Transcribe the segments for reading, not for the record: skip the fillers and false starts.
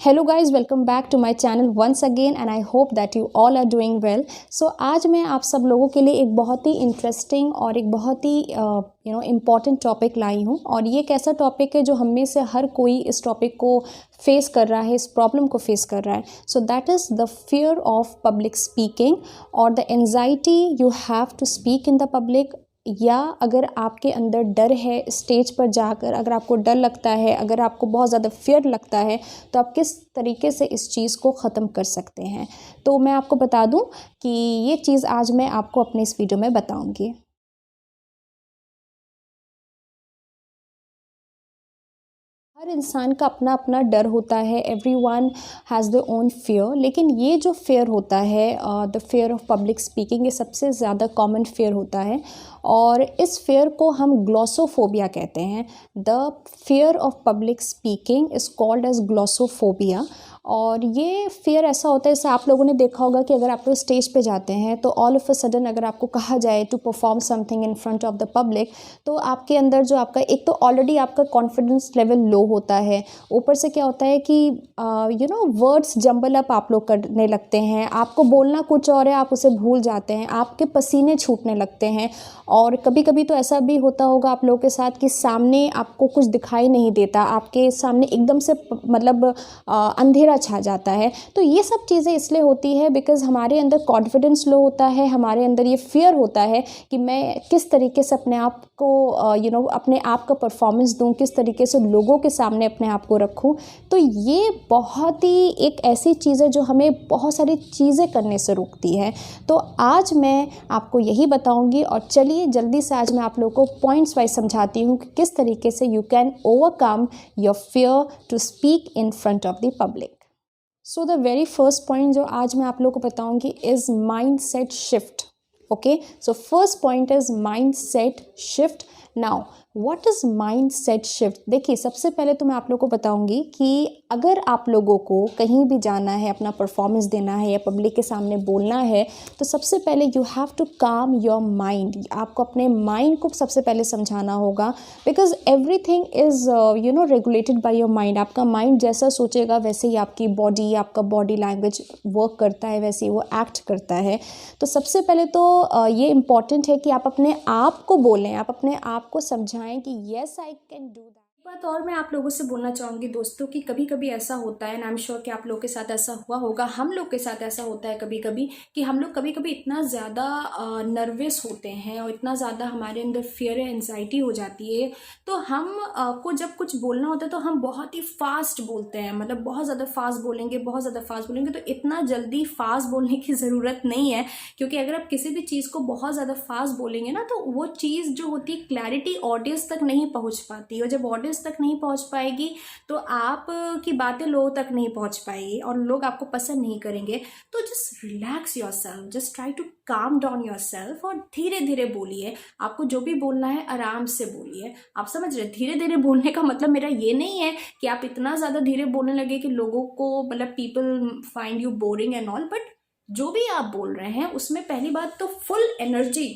Hello guys, welcome back to my channel once again and I hope that you all are doing well. So आज मैं आप सब लोगों के लिए एक बहुत ही इंटरेस्टिंग और एक बहुत ही इम्पॉर्टेंट टॉपिक लाई हूँ। और ये एक ऐसा टॉपिक है जो हम में से हर कोई इस टॉपिक को फेस कर रहा है, इस प्रॉब्लम को फेस कर रहा है। So that is the fear of public speaking और the anxiety you have to speak in the public. या अगर आपके अंदर डर है स्टेज पर जाकर, अगर आपको डर लगता है, अगर आपको बहुत ज़्यादा फियर लगता है, तो आप किस तरीके से इस चीज़ को ख़त्म कर सकते हैं। तो मैं आपको बता दूं कि ये चीज़ आज मैं आपको अपने इस वीडियो में बताऊंगी। हर इंसान का अपना अपना डर होता है, everyone has their own fear. लेकिन ये जो फियर होता है, the fear of public speaking, ये सबसे ज़्यादा कॉमन फियर होता है और इस फियर को हम ग्लॉसोफोबिया कहते हैं। The fear of public speaking is called as glossophobia. और ये फियर ऐसा होता है, जैसे आप लोगों ने देखा होगा कि अगर आप लोग स्टेज पे जाते हैं तो ऑल ऑफ अ सडन अगर आपको कहा जाए to perform something in front of the public, तो आपके अंदर जो आपका एक तो ऑलरेडी आपका कॉन्फिडेंस लेवल लो होता है, ऊपर से क्या होता है कि वर्ड्स जंबल अप आप लोग करने लगते हैं, आपको बोलना कुछ और है, आप उसे भूल जाते हैं, आपके पसीने छूटने लगते हैं। और कभी कभी तो ऐसा भी होता होगा आप लोगों के साथ कि सामने आपको कुछ दिखाई नहीं देता, आपके सामने एकदम से मतलब अंधेरा छा जाता है। तो ये सब चीज़ें इसलिए होती है बिकॉज़ हमारे अंदर कॉन्फिडेंस लो होता है, हमारे अंदर ये फियर होता है कि मैं किस तरीके से अपने आप को अपने आप का परफॉर्मेंस दूं, किस तरीके से लोगों के सामने अपने आप को रखूं। तो ये बहुत ही एक ऐसी चीज़ है जो हमें बहुत सारी चीज़ें करने से रोकती है। तो आज मैं आपको यही बताऊंगी और चलिए जल्दी से आज मैं आप लोगों को पॉइंट्स वाइज समझाती हूँ कि किस तरीके से you can overcome your fear to speak in front of the public. So the very first point जो आज मैं आप लोगों को बताऊंगी is mindset shift. Okay, so first point is mindset shift. Now what is mindset shift? देखिए, सबसे पहले तो मैं आप लोगों को बताऊंगी कि अगर आप लोगों को कहीं भी जाना है, अपना परफॉर्मेंस देना है या पब्लिक के सामने बोलना है, तो सबसे पहले you have to calm your mind. आपको अपने माइंड को सबसे पहले समझाना होगा because everything is regulated by your mind. आपका माइंड जैसा सोचेगा वैसे ही आपकी बॉडी, आपका बॉडी लैंग्वेज वर्क करता है, वैसे ही वो एक्ट करता है। तो सबसे पहले तो ये इम्पॉर्टेंट है कि आप अपने आप को बोलें, आप अपने आप को समझाएं कि yes I can do that. बात और मैं आप लोगों से बोलना चाहूँगी दोस्तों कि कभी कभी ऐसा होता है, एंड आई एम श्योर कि आप लोगों के साथ ऐसा हुआ होगा, हम लोग के साथ ऐसा होता है कभी कभी कि हम लोग कभी कभी इतना ज़्यादा नर्वस होते हैं और इतना ज़्यादा हमारे अंदर फियर एंजाइटी हो जाती है, तो हम को जब कुछ बोलना होता है तो हम बहुत ही फास्ट बोलते हैं, मतलब बहुत ज़्यादा फास्ट बोलेंगे, बहुत ज़्यादा फास्ट बोलेंगे। तो इतना जल्दी फास्ट बोलने की ज़रूरत नहीं है, क्योंकि अगर आप किसी भी चीज़ को बहुत ज़्यादा फास्ट बोलेंगे ना, तो वो चीज़ जो होती है क्लैरिटी ऑडियंस तक नहीं पहुँच पाती, और जब ऑडियंस तक नहीं पहुंच पाएगी तो आप की बातें लोगों तक नहीं पहुंच पाएगी और लोग आपको पसंद नहीं करेंगे। तो just relax yourself, just try to calm down yourself और धीरे धीरे बोलिए। आपको जो भी बोलना है आराम से बोलिए। आप समझ रहे, धीरे धीरे बोलने का मतलब मेरा ये नहीं है कि आप इतना ज़्यादा धीरे बोलने लगे कि लोगों को मतलब people find you boring and all, but जो भी आप बोल रहे हैं उसमें पहली बात तो full energy,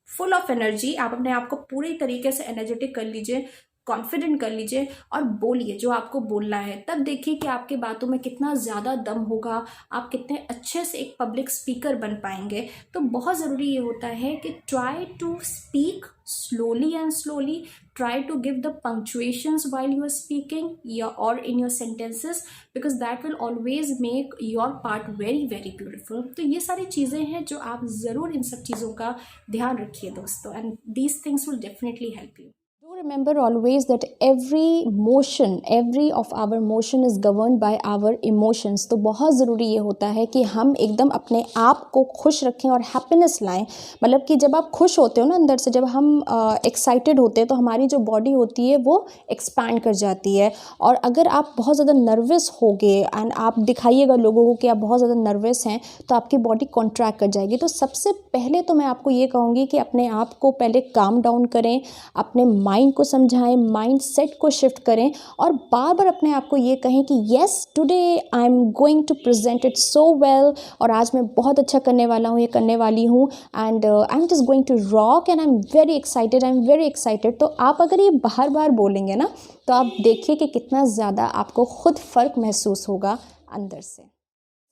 full of energy, आप अपने आप को पूरी तरीके से एनर्जेटिक कर लीजिए, कॉन्फिडेंट कर लीजिए और बोलिए जो आपको बोलना है। तब देखिए कि आपके बातों में कितना ज़्यादा दम होगा, आप कितने अच्छे से एक पब्लिक स्पीकर बन पाएंगे। तो बहुत ज़रूरी ये होता है कि try to speak slowly and slowly, try to give the punctuations while you are speaking या और in your sentences, because that will always make your part very very beautiful. तो ये सारी चीज़ें हैं जो आप ज़रूर इन सब चीज़ों का ध्यान रखिए दोस्तों, and these things will definitely help you. Remember always that every of our motion is governed by our emotions। तो बहुत ज़रूरी ये होता है कि हम एकदम अपने आप को खुश रखें और हैप्पीनेस लाएं। मतलब कि जब आप खुश होते हो ना अंदर से, जब हम एक्साइटेड होते हैं तो हमारी जो बॉडी होती है वो एक्सपैंड कर जाती है। और अगर आप बहुत ज़्यादा नर्वस होगे एंड आप दिखाइएगा लोगों को कि आप बहुत ज़्यादा नर्वस हैं, तो आपकी बॉडी कॉन्ट्रैक्ट कर जाएगी। तो सबसे पहले तो मैं आपको ये कहूँगी कि अपने आप को पहले काम डाउन करें, अपने माइंड माइंड को समझाएं, माइंड सेट को शिफ्ट करें और बार बार अपने आप को ये कहें कि yes today I am going to present it so well, और आज मैं बहुत अच्छा करने वाला हूँ, ये करने वाली हूँ, and I am just going to rock and I am very excited, I am very excited. तो आप अगर ये बार बार बोलेंगे ना, तो आप देखिए कि कितना ज़्यादा आपको खुद फ़र्क महसूस होगा अंदर से।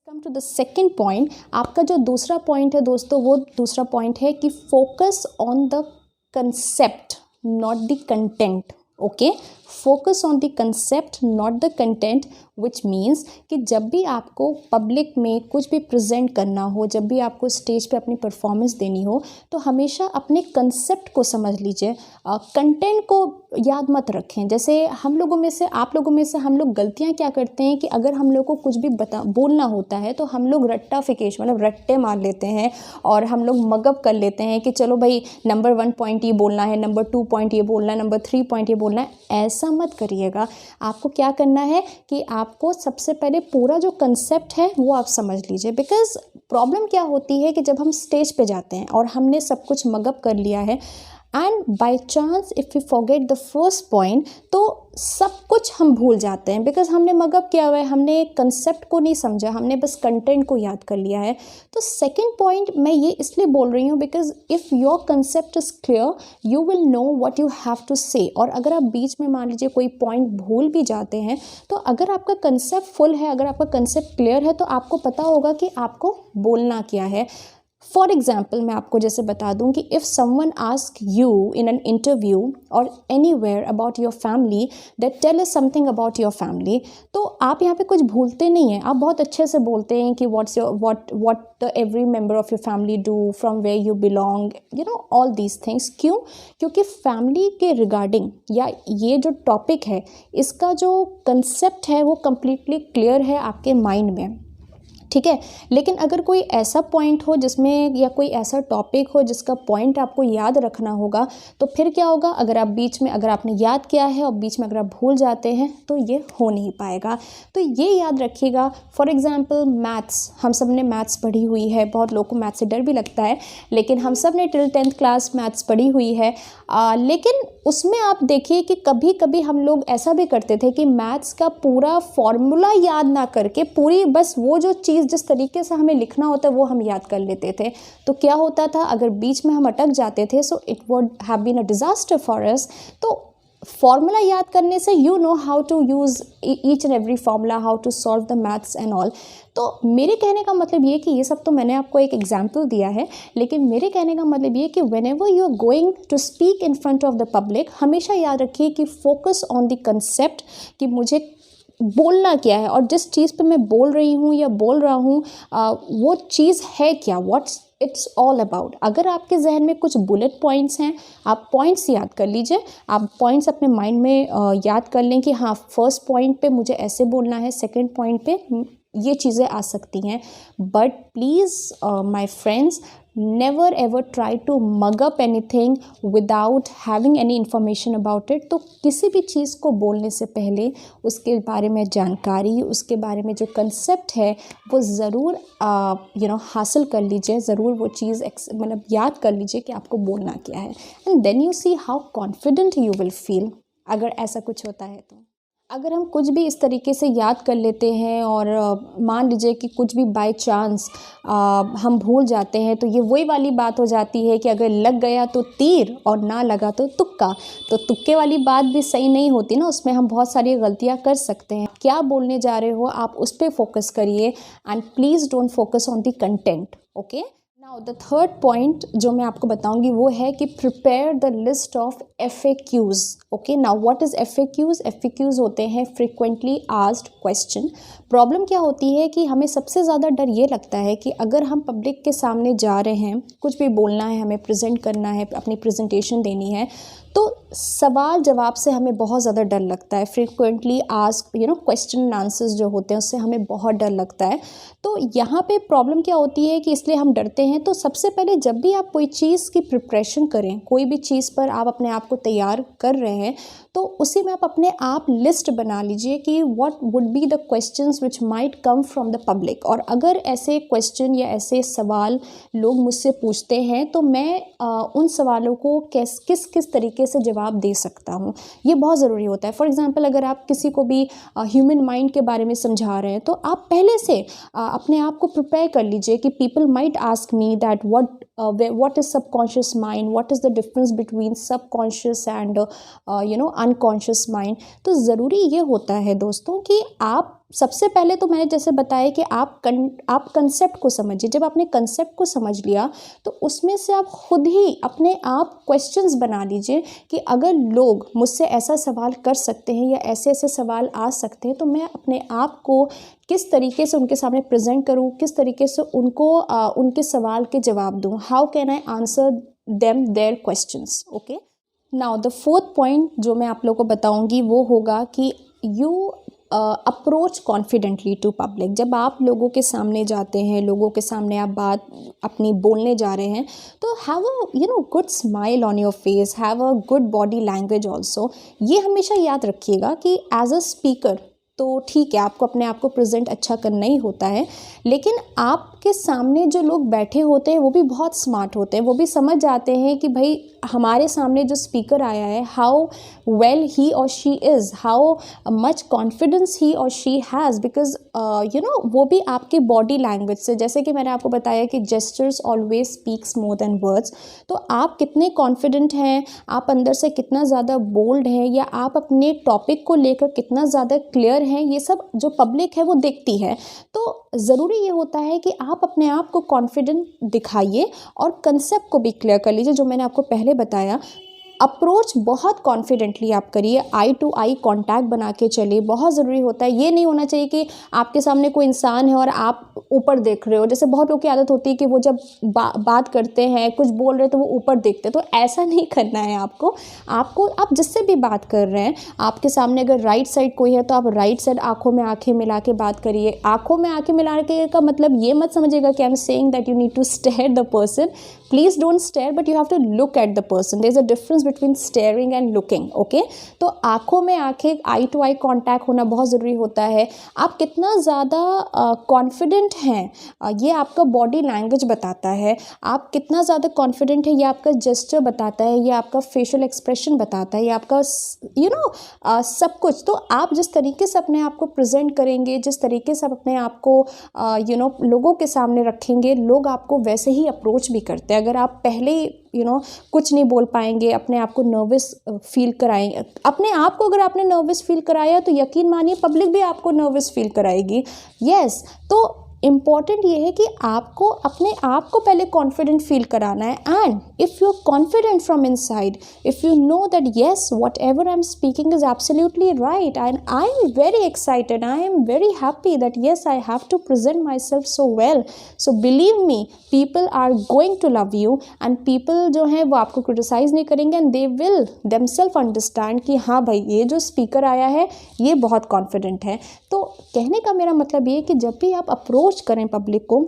Come to the second point, आपका जो दूसरा पॉइंट है दोस्तों, वो दूसरा पॉइंट है कि focus on the concept not the content. Okay, focus on the concept not the content, which means कि जब भी आपको पब्लिक में कुछ भी प्रेजेंट करना हो, जब भी आपको स्टेज पे अपनी परफॉर्मेंस देनी हो, तो हमेशा अपने कंसेप्ट को समझ लीजिए, कंटेंट को याद मत रखें। जैसे हम लोगों में से, आप लोगों में से हम लोग गलतियां क्या करते हैं कि अगर हम लोग को कुछ भी बोलना होता है तो हम लोग रट्टाफिकेशन मतलब रट्टे मार लेते हैं और हम लोग मगअप कर लेते हैं कि चलो भाई नंबर 1 पॉइंट ये बोलना है, नंबर 2 पॉइंट ये बोलना है, नंबर 3 पॉइंट ये बोलना है। ऐसा मत करिएगा। आपको क्या करना है कि आपको सबसे पहले पूरा जो कंसेप्ट है वो आप समझ लीजिए। बिकॉज प्रॉब्लम क्या होती है कि जब हम स्टेज पे जाते हैं और हमने सब कुछ मगअप कर लिया है and by chance if you forget the first point, तो सब कुछ हम भूल जाते हैं बिकॉज हमने मगअप किया हुआ है, हमने कंसेप्ट को नहीं समझा, हमने बस कंटेंट को याद कर लिया है। तो सेकंड पॉइंट मैं ये इसलिए बोल रही हूँ because if your concept is clear you will know what you have to say. और अगर आप बीच में मान लीजिए कोई पॉइंट भूल भी जाते हैं, तो अगर आपका कंसेप्ट फुल है, अगर आपका कंसेप्ट क्लियर है, तो आपको पता होगा कि आपको बोलना क्या है। फॉर एग्जाम्पल मैं आपको जैसे बता दूं कि if someone ask you in an interview और anywhere about your family that tell us something about your family, तो आप यहाँ पे कुछ भूलते नहीं हैं, आप बहुत अच्छे से बोलते हैं कि what the every member of your family do, from where you belong, you know all these things. क्यों? क्योंकि फैमिली के रिगार्डिंग या ये जो टॉपिक है इसका जो कंसेप्ट है वो कम्प्लीटली क्लियर है आपके माइंड में, ठीक है। लेकिन अगर कोई ऐसा पॉइंट हो जिसमें या कोई ऐसा टॉपिक हो जिसका पॉइंट आपको याद रखना होगा, तो फिर क्या होगा, अगर आप बीच में अगर आपने याद किया है और बीच में अगर आप भूल जाते हैं तो ये हो नहीं पाएगा। तो ये याद रखिएगा। फॉर एग्जांपल मैथ्स, हम सब ने मैथ्स पढ़ी हुई है, बहुत लोगों को मैथ्स से डर भी लगता है, लेकिन हम सब ने टिल 10th क्लास मैथ्स पढ़ी हुई है। लेकिन उसमें आप देखिए कि कभी कभी हम लोग ऐसा भी करते थे कि मैथ्स का पूरा फॉर्मूला याद ना करके पूरी बस वो जो चीज़ जिस तरीके से हमें लिखना होता है वो हम याद कर लेते थे। तो क्या होता था, अगर बीच में हम अटक जाते थे, so it would have been a disaster for us. तो फॉर्मूला याद करने से you know how to use each and every formula, how to solve the maths and all. तो मेरे कहने का मतलब ये कि ये सब तो मैंने आपको एक एग्जाम्पल दिया है, लेकिन मेरे कहने का मतलब ये कि whenever you are going to speak in front of the public, हमेशा याद रखिए कि फोकस ऑन द कंसेप्ट, कि मुझे बोलना क्या है और जिस चीज़ पे मैं बोल रही हूँ या बोल रहा हूँ वो चीज़ है क्या, व्हाट्स इट्स ऑल अबाउट। अगर आपके जहन में कुछ बुलेट पॉइंट्स हैं, आप पॉइंट्स याद कर लीजिए, आप पॉइंट्स अपने माइंड में याद कर लें कि हाँ फर्स्ट पॉइंट पे मुझे ऐसे बोलना है, सेकंड पॉइंट पे ये चीज़ें आ सकती हैं। But please my friends, never ever try to mug up anything without having any information about it। तो किसी भी चीज़ को बोलने से पहले उसके बारे में जानकारी, उसके बारे में जो कंसेप्ट है वो ज़रूर हासिल कर लीजिए, ज़रूर वो चीज़ मतलब याद कर लीजिए कि आपको बोलना क्या है, and then you see how confident you will feel अगर ऐसा कुछ होता है। तो अगर हम कुछ भी इस तरीके से याद कर लेते हैं और मान लीजिए कि कुछ भी बाय चांस हम भूल जाते हैं, तो ये वही वाली बात हो जाती है कि अगर लग गया तो तीर और ना लगा तो तुक्का। तो तुक्के वाली बात भी सही नहीं होती ना, उसमें हम बहुत सारी गलतियां कर सकते हैं। क्या बोलने जा रहे हो आप उस पर फोकस करिए and please don't focus on the content. Okay, now the third point जो मैं आपको बताऊंगी वो है कि prepare the list of FAQs। Okay, now what is FAQs? FAQs होते हैं फ्रीक्वेंटली आस्क्ड क्वेश्चन। प्रॉब्लम क्या होती है कि हमें सबसे ज़्यादा डर ये लगता है कि अगर हम पब्लिक के सामने जा रहे हैं, कुछ भी बोलना है, हमें प्रेजेंट करना है, अपनी प्रेजेंटेशन देनी है, तो सवाल जवाब से हमें बहुत ज़्यादा डर लगता है। Frequently ask question and answers जो होते हैं उससे हमें बहुत डर लगता है। तो यहाँ पे प्रॉब्लम क्या होती है कि इसलिए हम डरते हैं। तो सबसे पहले जब भी आप कोई चीज़ की प्रिपरेशन करें, कोई भी चीज़ पर आप अपने आप को तैयार कर रहे हैं, तो उसी में आप अपने आप लिस्ट बना लीजिए कि what would be the questions which might come from the public. और अगर ऐसे क्वेश्चन या ऐसे सवाल लोग मुझसे पूछते हैं तो मैं उन सवालों को किस किस तरीके से जवाब जवाब दे सकता हूँ, ये बहुत ज़रूरी होता है। फॉर एग्ज़ाम्पल अगर आप किसी को भी ह्यूमन माइंड के बारे में समझा रहे हैं तो आप पहले से अपने आप को प्रिपेयर कर लीजिए कि people might ask me that what is subconscious mind, what is the difference between subconscious and unconscious mind। तो ज़रूरी ये होता है दोस्तों कि आप सबसे पहले तो मैंने जैसे बताया कि आप कंसेप्ट को समझिए। जब आपने कंसेप्ट को समझ लिया तो उसमें से आप खुद ही अपने आप क्वेश्चंस बना लीजिए कि अगर लोग मुझसे ऐसा सवाल कर सकते हैं या ऐसे ऐसे सवाल आ सकते हैं तो मैं अपने आप को किस तरीके से उनके सामने प्रेजेंट करूं, किस तरीके से उनको उनके सवाल के जवाब दूं। How can I answer them their questions. Okay, now the fourth point जो मैं आप लोगों को बताऊंगी वो होगा कि you approach confidently to public. जब आप लोगों के सामने जाते हैं, लोगों के सामने आप बात अपनी बोलने जा रहे हैं तो have a good smile on your face, have a good body language also. ये हमेशा याद रखिएगा कि एज अ स्पीकर तो ठीक है, आपको अपने आप को प्रेजेंट अच्छा करना ही होता है, लेकिन आपके सामने जो लोग बैठे होते हैं वो भी बहुत स्मार्ट होते हैं। वो भी समझ जाते हैं कि भाई हमारे सामने जो स्पीकर आया है, हाउ वेल ही और she is, how much confidence he और शी हैज़, बिकॉज वो भी आपके बॉडी लैंग्वेज से, जैसे कि मैंने आपको बताया कि gestures always speaks more than words. तो आप कितने कॉन्फिडेंट हैं, आप अंदर से कितना ज़्यादा बोल्ड हैं, या आप अपने टॉपिक को लेकर कितना ज़्यादा क्लियर हैं, ये सब जो पब्लिक है वो देखती है। तो ज़रूरी ये होता है कि आप अपने आप को कॉन्फिडेंट दिखाइए और कंसेप्ट को भी क्लियर कर लीजिए, जो मैंने आपको पहले बताया। अप्रोच बहुत कॉन्फिडेंटली आप करिए, आई टू आई कांटेक्ट बना के चलिए, बहुत ज़रूरी होता है। ये नहीं होना चाहिए कि आपके सामने कोई इंसान है और आप ऊपर देख रहे हो। जैसे बहुत लोगों की आदत होती है कि वो जब बात करते हैं, कुछ बोल रहे हैं तो वो ऊपर देखते हैं, तो ऐसा नहीं करना है आपको। आप जिससे भी बात कर रहे हैं, आपके सामने अगर राइट साइड कोई है तो आप राइट साइड आंखों में आंखें मिला के बात करिए। आंखों में आंखें मिला के का मतलब ये मत समझिएगा कि I am saying that you need to stare the person. Please don't stare, but you have to look at the person. There is a difference between staring and looking. Okay, तो आंखों में आंखें, आई टू आई कांटेक्ट होना बहुत ज़रूरी होता है। आप कितना ज़्यादा कॉन्फिडेंट हैं ये आपका बॉडी लैंग्वेज बताता है। आप कितना ज़्यादा कॉन्फिडेंट है ये आपका जेस्चर बताता है, ये आपका फेशियल एक्सप्रेशन बताता है, ये आपका सब कुछ। तो आप जिस तरीके से अपने आप को प्रेजेंट करेंगे, जिस तरीके से आप अपने आप को लोगों के सामने रखेंगे, लोग आपको वैसे ही अप्रोच भी करते हैं। अगर आप पहले कुछ नहीं बोल पाएंगे, अपने आप को नर्वस फील कराएंगे, अपने आप को अगर आपने नर्वस फील कराया तो यकीन मानिए पब्लिक भी आपको नर्वस फील कराएगी। यस, तो इम्पॉर्टेंट ये है कि आपको अपने आप को पहले कॉन्फिडेंट फील कराना है। And if you are confident from inside, if you know that yes whatever I am speaking is absolutely right and I am very excited, I am very happy that yes I have to present myself so well, so believe me people are going to love you. And people जो हैं वो आपको criticise नहीं करेंगे and they will themselves understand कि हाँ भाई ये जो स्पीकर आया है ये बहुत कॉन्फिडेंट है। तो कहने का मेरा मतलब ये कि जब भी आप अप्रोच करें पब्लिक को,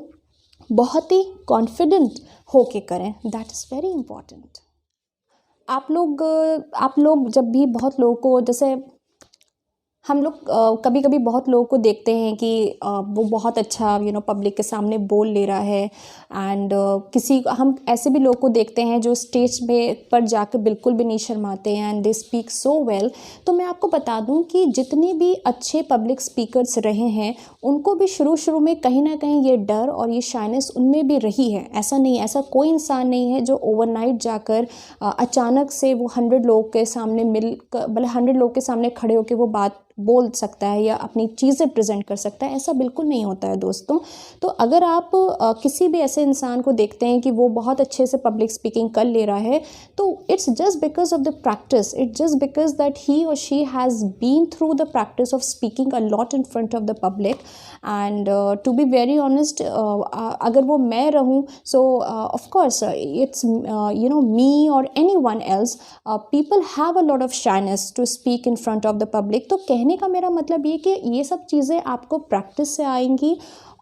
बहुत ही कॉन्फिडेंट होके करें। That is very important. आप लोग जब भी बहुत लोगों को, जैसे हम लोग कभी कभी बहुत लोगों को देखते हैं कि वो बहुत अच्छा पब्लिक के सामने बोल ले रहा है। एंड हम ऐसे भी लोगों को देखते हैं जो स्टेज पर जाकर बिल्कुल भी नहीं शर्माते हैं and they speak so well. तो मैं आपको बता दूं कि जितने भी अच्छे पब्लिक स्पीकर्स रहे हैं उनको भी शुरू में कहीं ना कहीं ये डर और ये शाइनेस उनमें भी रही है। ऐसा नहीं, ऐसा कोई इंसान नहीं है जो ओवरनाइट जाकर अचानक से वो 100 लोगों के सामने मतलब 100 लोगों के सामने खड़े होकर वो बात बोल सकता है या अपनी चीज़ें प्रेजेंट कर सकता है। ऐसा बिल्कुल नहीं होता है दोस्तों। तो अगर आप किसी भी ऐसे इंसान को देखते हैं कि वो बहुत अच्छे से पब्लिक स्पीकिंग कर ले रहा है तो it's just because of the practice, it's just because that he और she has been through the practice of speaking a lot in front of the public. And to be very honest, अगर वो मैं रहूँ so of course it's me और anyone else, people have a lot of shyness to speak in front of the public. तो कहने का मेरा मतलब ये कि ये सब चीज़ें आपको प्रैक्टिस से आएंगी।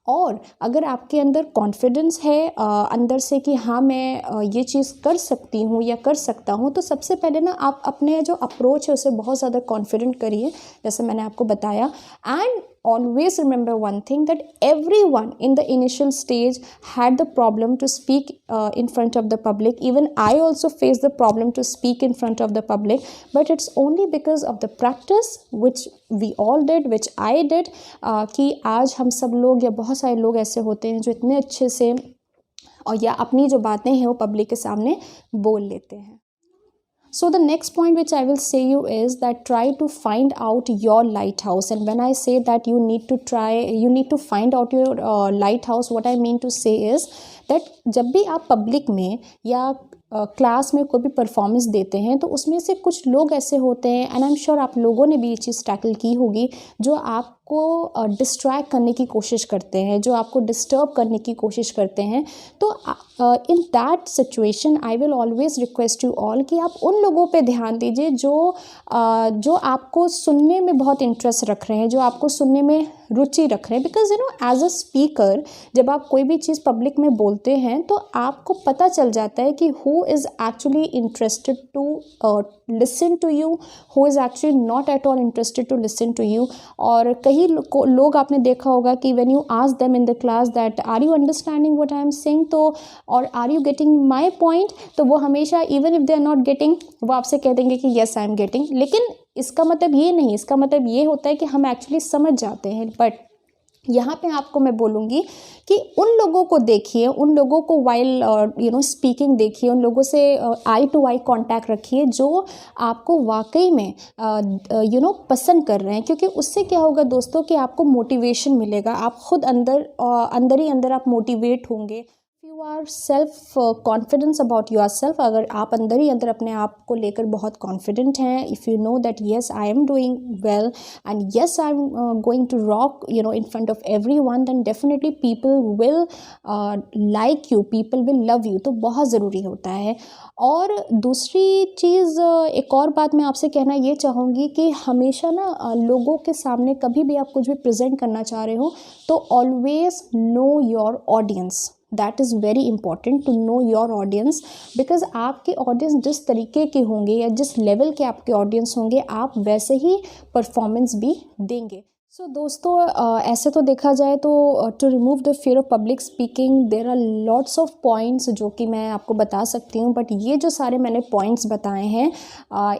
और अगर आपके अंदर कॉन्फिडेंस है अंदर से कि हाँ मैं ये चीज़ कर सकती हूँ या कर सकता हूँ, तो सबसे पहले ना आप अपने जो अप्रोच है उसे बहुत ज़्यादा कॉन्फिडेंट करिए, जैसे मैंने आपको बताया। And always remember one thing, that everyone in the initial stage had the problem to speak in front of the public. Even I also faced the problem to speak in front of the public, but it's only because of the practice which we all did, which I did, कि आज हम सब लोग या बहुत सारे लोग ऐसे होते हैं जो इतने अच्छे से और या अपनी जो बातें हैं वो पब्लिक के सामने बोल लेते हैं. So the next point which I will say you is that try to find out your lighthouse. And when I say that you need to find out your lighthouse, what I mean to say is that जब भी आप public में या class में कोई भी performance देते हैं तो उसमें से कुछ लोग ऐसे होते हैं, एंड आई एम श्योर आप लोगों ने भी ये चीज़ टैकल की होगी, जो आपको डिस्ट्रैक्ट करने की कोशिश करते हैं, जो आपको डिस्टर्ब करने की कोशिश करते हैं. तो in that situation I will always request you all कि आप उन लोगों पे ध्यान दीजिए जो आपको सुनने में बहुत इंटरेस्ट रख रहे हैं, जो आपको सुनने में रुचि रख रहे हैं. Because you know as a speaker जब आप कोई भी चीज़ पब्लिक में बोलते हैं तो आपको पता चल जाता है कि who is actually interested to listen to you, who is actually not at all interested to listen to you. और कई लोग आपने देखा होगा कि when you ask them in the class that are you understanding what I am saying, तो और are you getting my point, तो वो हमेशा even if they are not getting वो आपसे कह देंगे कि yes I am getting. लेकिन इसका मतलब ये नहीं, इसका मतलब ये होता है कि हम एक्चुअली समझ जाते हैं. बट यहाँ पे आपको मैं बोलूँगी कि उन लोगों को देखिए, उन लोगों को वाइल स्पीकिंग देखिए, उन लोगों से आई टू आई कांटेक्ट रखिए जो आपको वाकई में पसंद कर रहे हैं. क्योंकि उससे क्या होगा दोस्तों कि आपको मोटिवेशन मिलेगा, आप खुद अंदर ही अंदर आप मोटिवेट होंगे. You are self confidence about yourself, अगर आप अंदर ही अंदर अपने आप को लेकर बहुत कॉन्फिडेंट हैं, if you know that yes I am doing well and yes I am going to rock in front of everyone, then definitely people will like you, people will love you. तो बहुत ज़रूरी होता है. और दूसरी चीज़, एक और बात मैं आपसे कहना ये चाहूँगी कि हमेशा ना लोगों के सामने कभी भी आप कुछ भी प्रेजेंट करना चाह रहे हो तो always know your audience. That is very important to know your audience, because आपके ऑडियंस जिस तरीके के होंगे या जिस लेवल के आपके ऑडियंस होंगे आप वैसे ही परफॉर्मेंस भी देंगे. सो दोस्तों ऐसे तो देखा जाए तो to remove the fear of public speaking there are lots of points जो कि मैं आपको बता सकती हूँ. बट ये जो सारे मैंने पॉइंट्स बताए हैं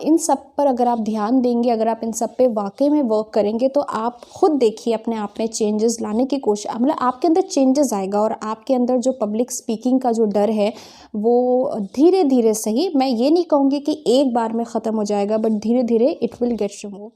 इन सब पर अगर आप ध्यान देंगे, अगर आप इन सब पे वाकई में वर्क करेंगे तो आप खुद देखिए अपने आप में चेंजेस लाने की कोशिश, मतलब आपके अंदर चेंजेस आएगा और आपके अंदर जो पब्लिक स्पीकिंग का जो डर है वो धीरे धीरे, सही मैं ये नहीं कहूँगी कि एक बार में ख़त्म हो जाएगा, बट धीरे धीरे इट विल गेट रिमूव.